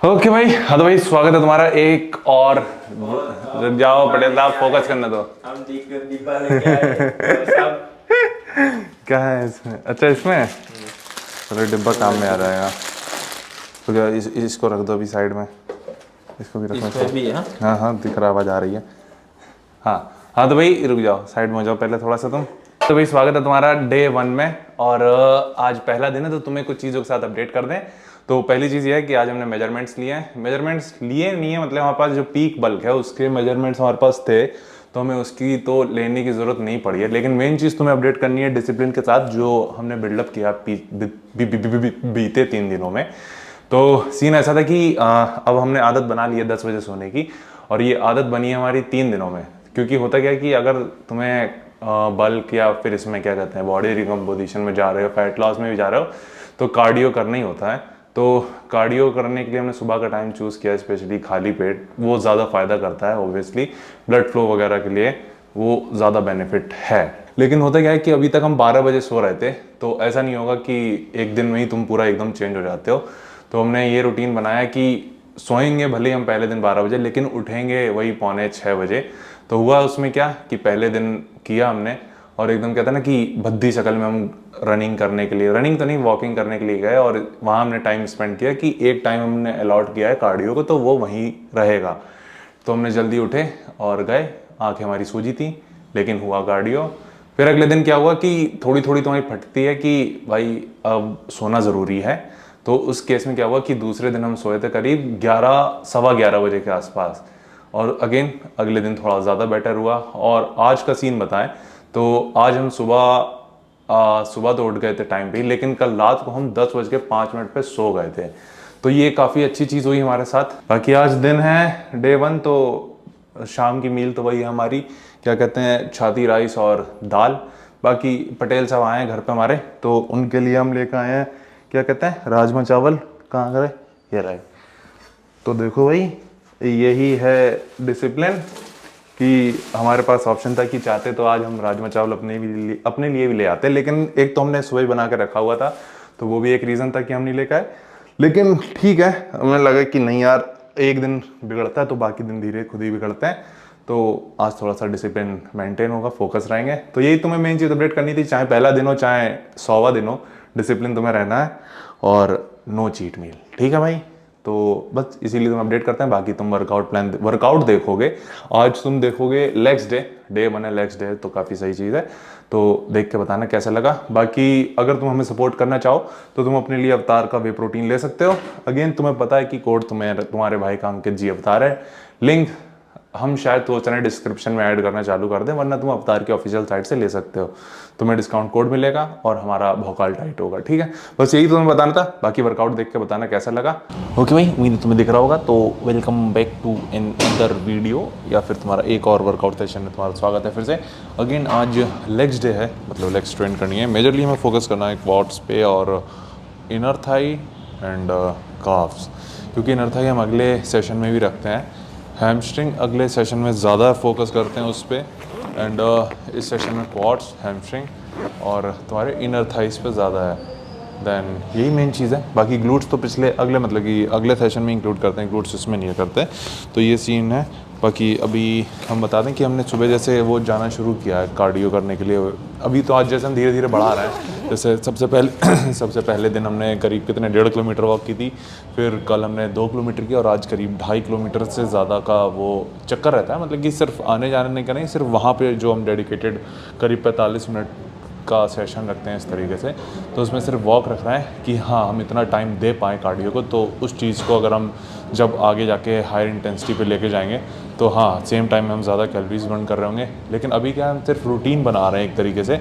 Okay भाई, हाँ तो भाई स्वागत है तुम्हारा एक और रुक जाओ पटेल साहब, फोकस करने दो। हम डिब्बा लेके आए और सब। क्या है इसमें? अच्छा इसमें चलो डिब्बा काम में आ जाएगा। तो क्या इसको रख दो अभी साइड में, इसको भी रखना इसमें चाहिए। भी है। हाँ हाँ दिख रहा, आवाज़ आ रही है। हाँ हाँ तो भाई रुक जाओ, साइड में हो जाओ पहले थोड़ा सा तुम। तो भाई स्वागत है तुम्हारा डे 1 में, और आज पहला दिन है तो तुम्हें कुछ चीज़ों के साथ अपडेट कर दें। तो पहली चीज़ ये है कि आज हमने मेजरमेंट्स लिए हैं। मेजरमेंट्स लिए नहीं है मतलब हमारे पास जो पीक बल्क है उसके मेजरमेंट्स हमारे पास थे, तो हमें उसकी तो लेने की ज़रूरत नहीं पड़ी है। लेकिन मेन चीज़ तुम्हें अपडेट करनी है डिसिप्लिन के साथ जो हमने बिल्डअप किया बीते 3 दिनों में। तो सीन ऐसा था कि अब हमने आदत बना ली है 10 बजे सोने की, और ये आदत बनी है हमारी 3 दिनों में। क्योंकि होता क्या है कि अगर तुम्हें बल्क या फिर इसमें क्या कहते हैं बॉडी रिकम्पोजिशन में जा रहे हो, फैट लॉस में भी जा रहे हो, तो कार्डियो करना ही होता है। तो कार्डियो करने के लिए हमने सुबह का टाइम चूज़ किया, स्पेशली खाली पेट। वो ज़्यादा फ़ायदा करता है ऑब्वियसली, ब्लड फ्लो वगैरह के लिए वो ज़्यादा बेनिफिट है। लेकिन होता क्या है कि अभी तक हम 12 बजे सो रहे थे, तो ऐसा नहीं होगा कि एक दिन में ही तुम पूरा एकदम चेंज हो जाते हो। तो हमने ये रूटीन बनाया कि सोएंगे भले ही हम पहले दिन 12 बजे, लेकिन उठेंगे वही 5:45 बजे। तो हुआ उसमें क्या कि पहले दिन किया हमने, और एकदम कहते हैं ना कि भद्दी शक्ल में हम रनिंग करने के लिए, रनिंग तो नहीं वॉकिंग करने के लिए गए, और वहाँ हमने टाइम स्पेंड किया कि एक टाइम हमने अलॉट किया है कार्डियो को तो वो वहीं रहेगा। तो हमने जल्दी उठे और गए, आंखें हमारी सूजी थी लेकिन हुआ कार्डियो। फिर अगले दिन क्या हुआ कि थोड़ी थोड़ी तुम्हारी फटती है कि भाई अब सोना ज़रूरी है। तो उस केस में क्या हुआ कि दूसरे दिन हम सोए थे करीब 11 सवा 11 बजे के आसपास, और अगेन अगले दिन थोड़ा ज़्यादा बेटर हुआ। और आज का सीन बताएं तो आज हम सुबह तो उठ गए थे टाइम पे, लेकिन कल रात को हम 10:05 पे सो गए थे। तो ये काफ़ी अच्छी चीज़ हुई हमारे साथ। बाकी आज दिन है डे 1, तो शाम की मील तो वही हमारी क्या कहते हैं छाती राइस और दाल। बाकी पटेल साहब आए हैं घर पे हमारे, तो उनके लिए हम लेकर आए हैं क्या कहते हैं राजमा चावल। कहाँ गए? ये रहे। तो देखो भाई यही है डिसिप्लिन कि हमारे पास ऑप्शन था कि चाहते तो आज हम राजमा चावल अपने लिए भी ले आते, लेकिन एक तो हमने सुबह बना के रखा हुआ था, तो वो भी एक रीज़न था कि हम नहीं लेकर आए। लेकिन ठीक है, हमें लगा कि नहीं यार एक दिन बिगड़ता है तो बाकी दिन धीरे खुद ही बिगड़ते हैं। तो आज थोड़ा सा डिसिप्लिन मेंटेन होगा, फोकस रहेंगे। तो यही तुम्हें मेन चीज़ अपडेट करनी थी, चाहे पहला दिन हो चाहे 100वां दिन हो, डिसिप्लिन तुम्हें रहना है और नो चीट मील। ठीक है भाई? तो बस इसीलिए तुम अपडेट करते हैं। बाकी तुम वर्कआउट देखोगे, आज तुम देखोगे लेग्स डे 1 है, लेग्स डे तो काफ़ी सही चीज़ है। तो देख के बताना कैसा लगा। बाकी अगर तुम हमें सपोर्ट करना चाहो तो तुम अपने लिए अवतार का वे प्रोटीन ले सकते हो। अगेन तुम्हें पता है कि कोड तुम्हारे भाई का अंकित जी अवतार है। लिंक हम शायद तो चैनल डिस्क्रिप्शन में ऐड करना चालू कर दें, वरना तुम अवतार की ऑफिशियल साइट से ले सकते हो। तुम्हें डिस्काउंट कोड मिलेगा और हमारा भौकाल टाइट होगा। ठीक है, बस यही तुम्हें बताना था। बाकी वर्कआउट देख के बताना कैसा लगा। ओके भाई, उम्मीद तुम्हें दिख रहा होगा। तो welcome back to in other video, या फिर तुम्हारा एक और वर्कआउट सेशन में तुम्हारा स्वागत है फिर से। अगेन आज लेग्स डे है, मतलब लेग्स ट्रेन करनी है। मेजरली हमें फोकस करना है क्वाड्स पे और इनर थाई एंड काफ्स, क्योंकि इनर थाई हम अगले सेशन में भी रखते हैं। हैमस्ट्रिंग अगले सेशन में ज़्यादा फोकस करते हैं उस पर, एंड इस सेशन में क्वाड्स, हैमस्ट्रिंग और तुम्हारे इनर थाइस पे ज़्यादा है। देन यही मेन चीज़ है। बाकी ग्लूट्स तो अगले मतलब कि अगले सेशन में इंक्लूड करते हैं, ग्लूट्स इसमें नहीं करते। तो ये सीन है। बाकी अभी हम बता दें कि हमने सुबह जैसे वो जाना शुरू किया है कार्डियो करने के लिए। अभी तो आज जैसे हम धीरे धीरे बढ़ा रहे हैं। जैसे सबसे पहले दिन हमने करीब कितने 1.5 किलोमीटर वॉक की थी, फिर कल हमने 2 किलोमीटर की, और आज करीब 2.5 किलोमीटर से ज़्यादा का वो चक्कर रहता है। मतलब कि सिर्फ आने जाने नहीं करें, सिर्फ वहाँ पे जो हम डेडिकेटेड करीब 45 मिनट का सेशन रखते हैं इस तरीके से। तो उसमें सिर्फ वॉक रख रहा है कि हाँ हम इतना टाइम दे पाएँ कार्डियो को। तो उस चीज़ को अगर हम जब आगे जाके हायर इंटेंसिटी पे लेके जाएंगे तो हाँ सेम टाइम में हम ज़्यादा कैलोरीज बर्न कर रहे होंगे। लेकिन अभी क्या हम सिर्फ रूटीन बना रहे हैं एक तरीके से,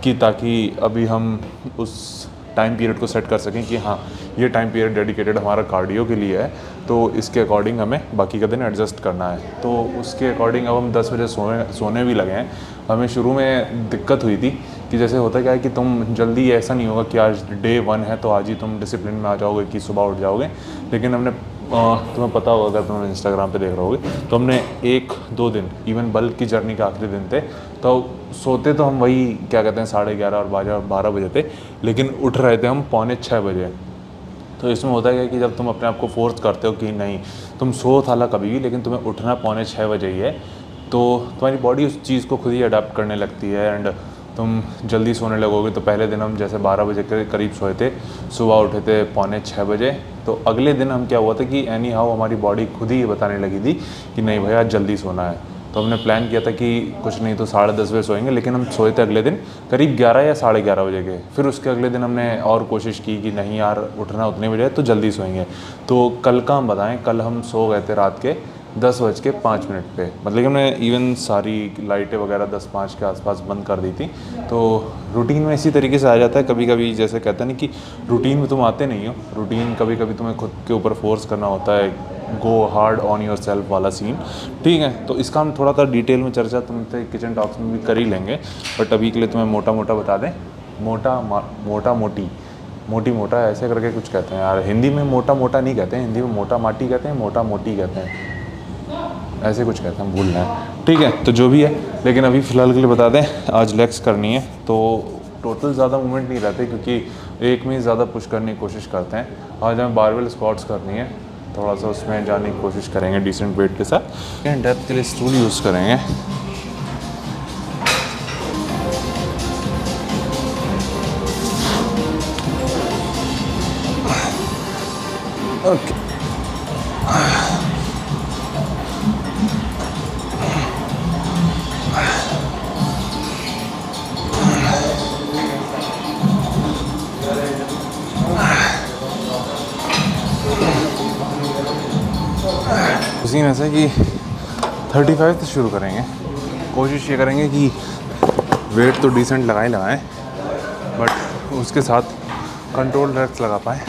कि ताकि अभी हम उस टाइम पीरियड को सेट कर सकें कि हाँ ये टाइम पीरियड डेडिकेटेड हमारा कार्डियो के लिए है, तो इसके अकॉर्डिंग हमें बाकी का दिन एडजस्ट करना है। तो उसके अकॉर्डिंग अब हम 10 बजे सोने भी लगे हैं। हमें शुरू में दिक्कत हुई थी कि जैसे होता क्या है कि तुम जल्दी, ऐसा नहीं होगा कि आज डे 1 है तो आज ही तुम डिसिप्लिन में आ जाओगे कि सुबह उठ जाओगे। लेकिन हमने तुम्हें पता होगा अगर तुम इंस्टाग्राम पे देख रहे होगे, तो हमने 1-2 दिन, इवन बल्क की जर्नी के आखिरी दिन थे, तो सोते तो हम वही क्या कहते हैं 11:30 और 12 बजे थे, लेकिन उठ रहे थे हम 5:45 बजे। तो इसमें होता है कि जब तुम अपने आप को फोर्स करते हो कि नहीं तुम सो थाला कभी भी, लेकिन तुम्हें उठना 5:45 ही है, तो तुम्हारी बॉडी उस चीज़ को खुद ही अडाप्ट करने लगती है एंड तुम जल्दी सोने लगोगे। तो पहले दिन हम जैसे 12 बजे के करीब सोए थे, सुबह उठे थे 5:45 बजे, तो अगले दिन हम क्या हुआ था कि एनी हाउ हमारी बॉडी खुद ही बताने लगी थी कि नहीं भैया आज जल्दी सोना है। तो हमने प्लान किया था कि कुछ नहीं तो 10:30 बजे सोएंगे, लेकिन हम सोए थे अगले दिन करीब 11 या 11:30 बजे के। फिर उसके अगले दिन हमने और कोशिश की कि नहीं यार उठना उतने बजे तो जल्दी सोएंगे। तो कल का हम बताएं, कल हम सो गए थे रात के 10:05 पे, मतलब कि हमने इवन सारी लाइटें वगैरह 10:05 के आसपास बंद कर दी थी। तो रूटीन में इसी तरीके से आ जाता है कभी कभी, जैसे कहते हैं ना कि रूटीन में तुम आते नहीं हो, रूटीन कभी कभी तुम्हें खुद के ऊपर फोर्स करना होता है, गो हार्ड ऑन योर सेल्फ वाला सीन। ठीक है, तो इसका हम थोड़ा सा डिटेल में चर्चा तुमसे किचन टॉक्स में भी कर ही लेंगे, बट अभी के लिए तुम्हें मोटा मोटा बता दें। मोटा मोटी मोटा ऐसे करके कुछ कहते हैं यार, हिंदी में मोटा मोटा नहीं कहते हैं, हिंदी में मोटा माटी कहते हैं, मोटा मोटी कहते हैं, ऐसे कुछ कहते हैं, भूल रहे हैं। ठीक है, तो जो भी है, लेकिन अभी फ़िलहाल के लिए बता दें आज लेग्स करनी है। तो टोटल ज़्यादा मूवमेंट नहीं रहते क्योंकि एक में ही ज़्यादा पुश करने की कोशिश करते हैं। आज हमें बारबेल स्क्वाट्स करनी है, थोड़ा सा उसमें जाने की कोशिश करेंगे डिसेंट वेट के साथ। डेप्थ के लिए स्टूल यूज़ करेंगे। ओके, उसी में से कि 35 से शुरू करेंगे। कोशिश ये करेंगे कि वेट तो डिसेंट लगाएं, बट उसके साथ कंट्रोल रेप्स लगा पाएँ।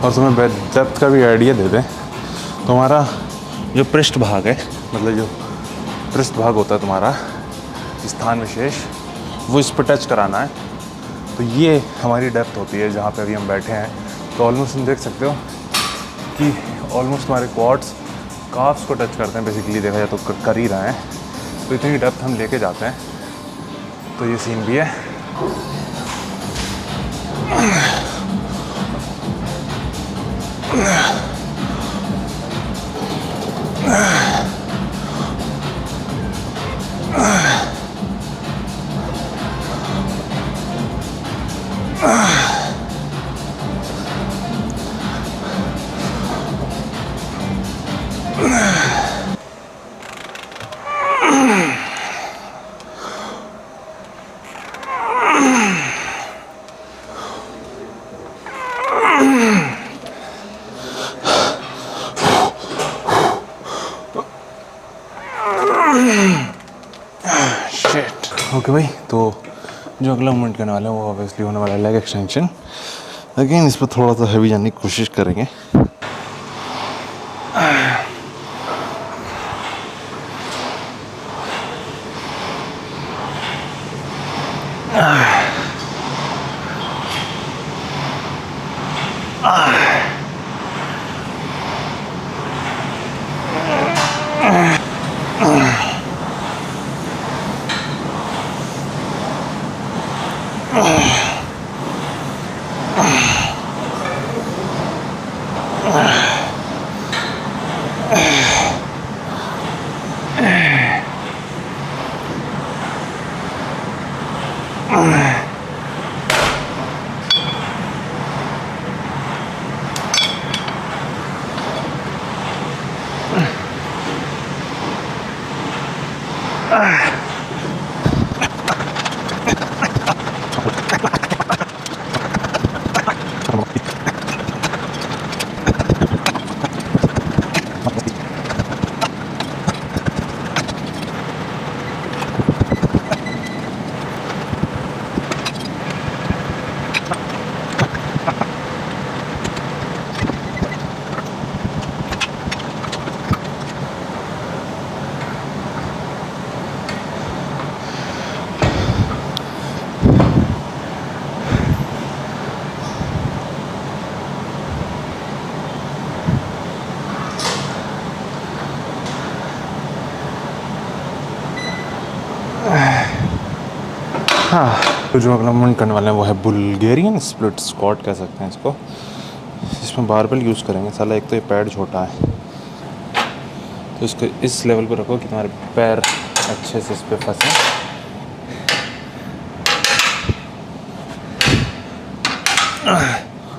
और तुम्हें डेप्थ का भी आइडिया दे दें तो हमारा जो पृष्ठ भाग है, मतलब जो पृष्ठ भाग होता है तुम्हारा स्थान विशेष, वो इस पर टच कराना है। तो ये हमारी डेप्थ होती है जहाँ पे अभी हम बैठे हैं। तो ऑलमोस्ट तुम देख सकते हो कि ऑलमोस्ट हमारे क्वाड्स काफ्स को टच करते हैं, बेसिकली देखा जाए तो कर ही रहे हैं। तो इतनी डेप्थ हम लेके जाते हैं। तो ये सीन भी है। ओके भाई, तो जो अगला मूवमेंट करने वाला है वो ऑब्वियसली होने वाला है लेग एक्सटेंशन। अगेन इस पर थोड़ा सा हैवी जाने की कोशिश करेंगे। हाँ, तो जो अगला मूवमेंट करने वाले हैं वो है बुल्गेरियन स्प्लिट स्क्वाट कह सकते हैं इसको। इसमें बारबेल यूज़ करेंगे। साला एक तो ये पैड छोटा है, तो इसको इस लेवल पर रखो कि तुम्हारे पैर अच्छे से इस पर फंसे।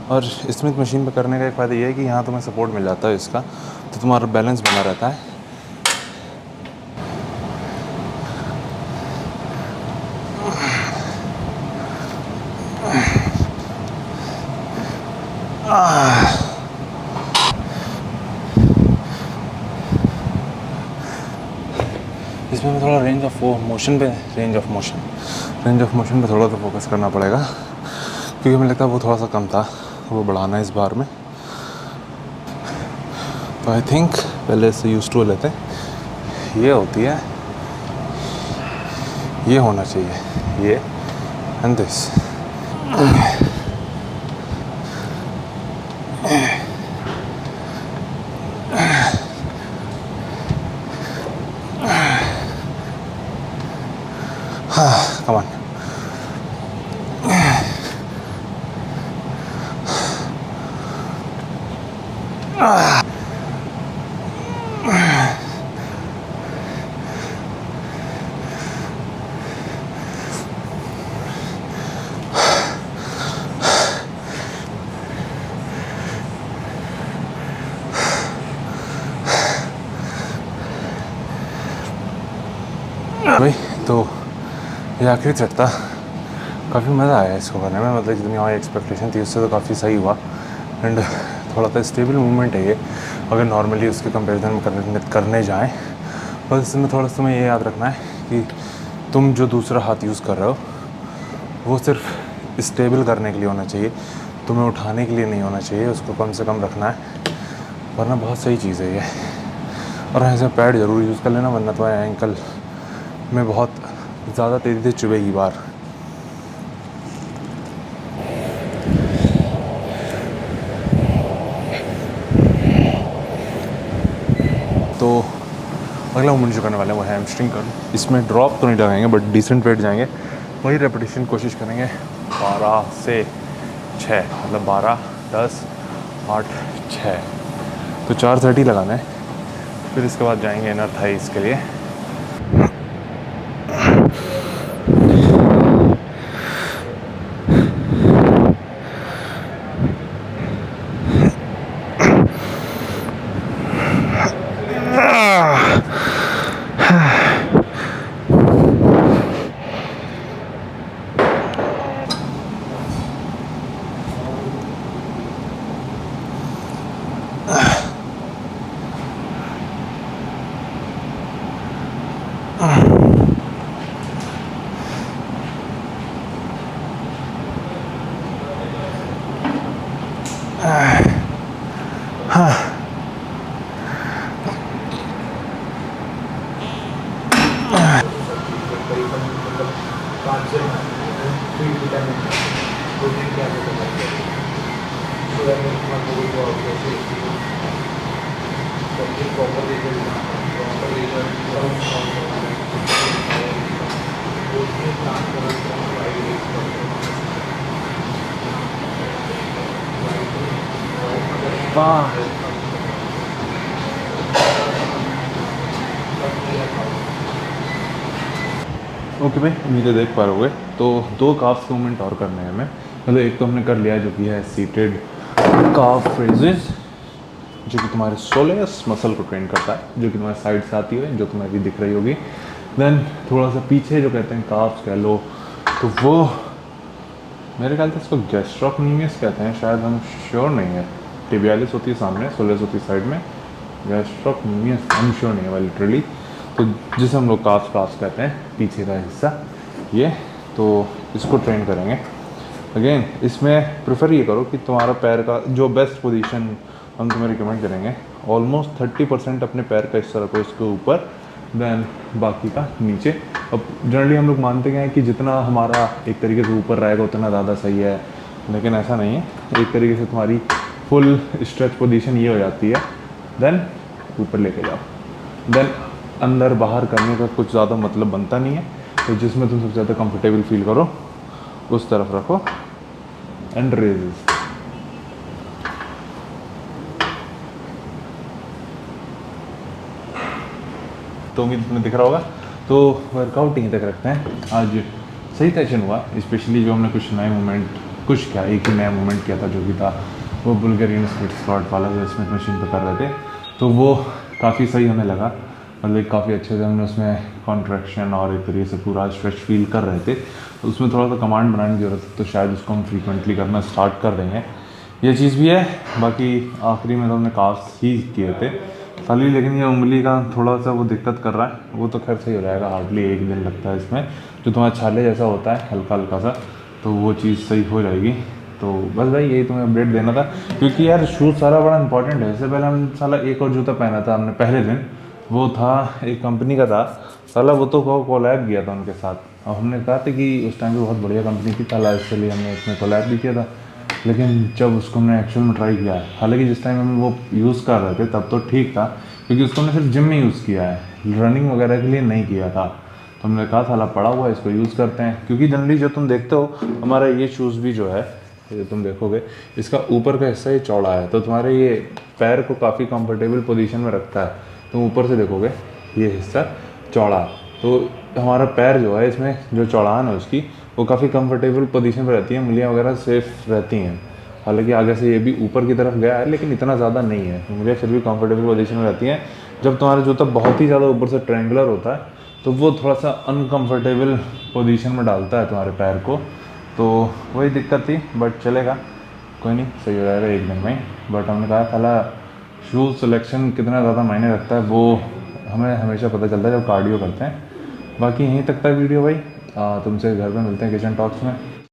और स्मिथ मशीन पे करने का एक फ़ायदा ये है कि यहाँ तुम्हें सपोर्ट मिल जाता है इसका, तो तुम्हारा बैलेंस बना रहता है। इसमें मैं थोड़ा रेंज ऑफ मोशन पे थोड़ा तो फोकस करना पड़ेगा, क्योंकि मुझे लगता है वो थोड़ा सा कम था, वो बढ़ाना है इस बार में। तो आई थिंक पहले से यूज टू लेते हैं। ये होती है, ये होना चाहिए, ये एंड दिस। Come on. भाई तो ये आखिरी सेट था। काफ़ी मज़ा आया इसको करने में, मतलब जितनी हमारी एक्सपेक्टेशन थी उससे तो काफ़ी सही हुआ। एंड थोड़ा सा स्टेबल मूवमेंट है ये, अगर नॉर्मली उसके कंपैरिजन में करने जाएं। बस इसमें थोड़ा सा तुम्हें ये याद रखना है कि तुम जो दूसरा हाथ यूज़ कर रहे हो वो सिर्फ स्टेबल करने के लिए होना चाहिए, तुम्हें उठाने के लिए नहीं होना चाहिए। उसको कम से कम रखना है, वरना बहुत सही चीज़ है ये। और ऐसे पैड ज़रूर यूज़ कर लेना, वरना तुम्हारे एंकल में बहुत ज़्यादा तेज़ी से चुभेगी बार। तो अगला मूवमेंट जो करने वाले हैं वो है हैमस्ट्रिंग कर्ल। इसमें ड्रॉप तो नहीं लगाएंगे बट डिसेंट वेट जाएंगे। वही रेपिटेशन कोशिश करेंगे 12 से 6, मतलब 12, 10, 8, 6। तो 4 सेट ही लगाना है। फिर इसके बाद जाएंगे इनर थाइस के लिए। ओके भाई, उम्मीद है देख पा रहे होगे। तो 2 काफ मूवमेंट और करने हैं हमें। मतलब एक तो हमने कर लिया जो कि है सीटेड काफ फ्रेजेस, जो कि तुम्हारे सोलेस मसल को ट्रेन करता है, जो कि तुम्हारे साइड से आती है, जो तुम्हें अभी दिख रही होगी। देन थोड़ा सा पीछे जो कहते हैं काफ्स कह लो, तो वो मेरे ख्याल से इसको गैस्ट्रोक्नीमियस कहते हैं, शायद, हम श्योर नहीं है। टिबियालिस होती है सामने, सोलेस होती है साइड में, गैस्ट्रोक्नीमियस हम श्योर नहीं है लिटरली। तो जिसे हम लोग काफ्स कहते हैं, पीछे का हिस्सा ये, तो इसको ट्रेन करेंगे। अगेन इसमें प्रेफर ये करो कि तुम्हारा पैर का जो बेस्ट पोजीशन हम तुम्हें रिकमेंड करेंगे, ऑलमोस्ट 30% अपने पैर का हिस्सा रखो इसके ऊपर, देन बाकी का नीचे। अब जनरली हम लोग मानते हैं कि जितना हमारा एक तरीके से ऊपर रहेगा उतना ज़्यादा सही है, लेकिन ऐसा नहीं है। एक तरीके से तुम्हारी फुल स्ट्रेच पोजीशन ये हो जाती है, देन ऊपर लेके जाओ। देन अंदर बाहर करने का कुछ ज़्यादा मतलब बनता नहीं है, तो जिसमें तुम सबसे ज़्यादा कंफर्टेबल फील करो उस तरफ रखो एंड रेजेस। तो उम्मीद तुम्हें दिख रहा होगा। तो वर्कआउट यहीं तक रखते हैं। आज सही सेशन हुआ, स्पेशली जो हमने कुछ नए मूवमेंट कुछ क्या एक ही नया मूवमेंट किया था जो कि था वो बुल्गारियन स्प्लिट स्क्वाट वाला जो स्मिथ मशीन पर कर रहे थे। तो वो काफ़ी सही हमें लगा, मतलब काफ़ी अच्छे से हमने उसमें कॉन्ट्रैक्शन और एक तरीके से पूरा स्ट्रेच फील कर रहे थे। तो उसमें थोड़ा सा कमांड बनाने की ज़रूरत है, तो शायद उसको हम फ्रीक्वेंटली करना स्टार्ट कर देंगे। ये चीज़ भी है। बाकी आखिरी में तो हमने काफ्स ही किए थे खाली, लेकिन ये उंगली का थोड़ा सा वो दिक्कत कर रहा है, वो तो खैर सही हो जाएगा। हार्डली 1 दिन लगता है इसमें, जो तुम्हारा छाले जैसा होता है हल्का हल्का सा, तो वो चीज़ सही हो जाएगी। तो बस भाई यही तुम्हें अपडेट देना था, क्योंकि यार शूज़ सारा बड़ा इंपॉर्टेंट है। इससे पहले हम साला एक और जूता पहना था हमने पहले दिन, वो था एक कंपनी का था साला, वो तो कोलैब किया था उनके साथ। और हमने कहा था कि उस टाइम पे बहुत बढ़िया कंपनी थी साला, इसलिए हमने उसमें कोलैब भी किया था। लेकिन जब उसको हमने एक्चुअल में ट्राई किया है, हालांकि जिस टाइम हम वो यूज़ कर रहे थे तब तो ठीक था, क्योंकि उसको हमने सिर्फ जिम में यूज़ किया है, रनिंग वगैरह के लिए नहीं किया था। तो हमने कहा साला पड़ा हुआ है, इसको यूज़ करते हैं। क्योंकि जनरली जो तुम देखते हो हमारा ये शूज़ भी जो है, ये तुम देखोगे इसका ऊपर का हिस्सा ये चौड़ा है, तो तुम्हारे ये पैर को काफ़ी कंफर्टेबल पोजीशन में रखता है। तुम ऊपर से देखोगे ये हिस्सा चौड़ा, तो हमारा पैर जो है इसमें जो चौड़ान है उसकी वो काफ़ी कंफर्टेबल पोजीशन पर रहती है, उंगलियां वगैरह सेफ रहती हैं। हालांकि आगे से ये भी ऊपर की तरफ गया है, लेकिन इतना ज़्यादा नहीं है, उंगलियां फिर भी कंफर्टेबल पोजीशन में रहती हैं। जब तुम्हारा जूता बहुत ही ज़्यादा ऊपर से ट्रायंगुलर होता है तो वो थोड़ा सा अनकम्फर्टेबल पोजीशन में डालता है तुम्हारे पैर को, तो वही दिक्कत थी। बट चलेगा, कोई नहीं, सही हो जाएगा 1 दिन में। बट हमने कहा था शूज़ सिलेक्शन कितना ज़्यादा मायने रखता है वो हमें हमेशा पता चलता है जब कार्डियो करते हैं। बाकी यहीं तक था वीडियो भाई। तुमसे घर पे मिलते हैं किचन टॉक्स में।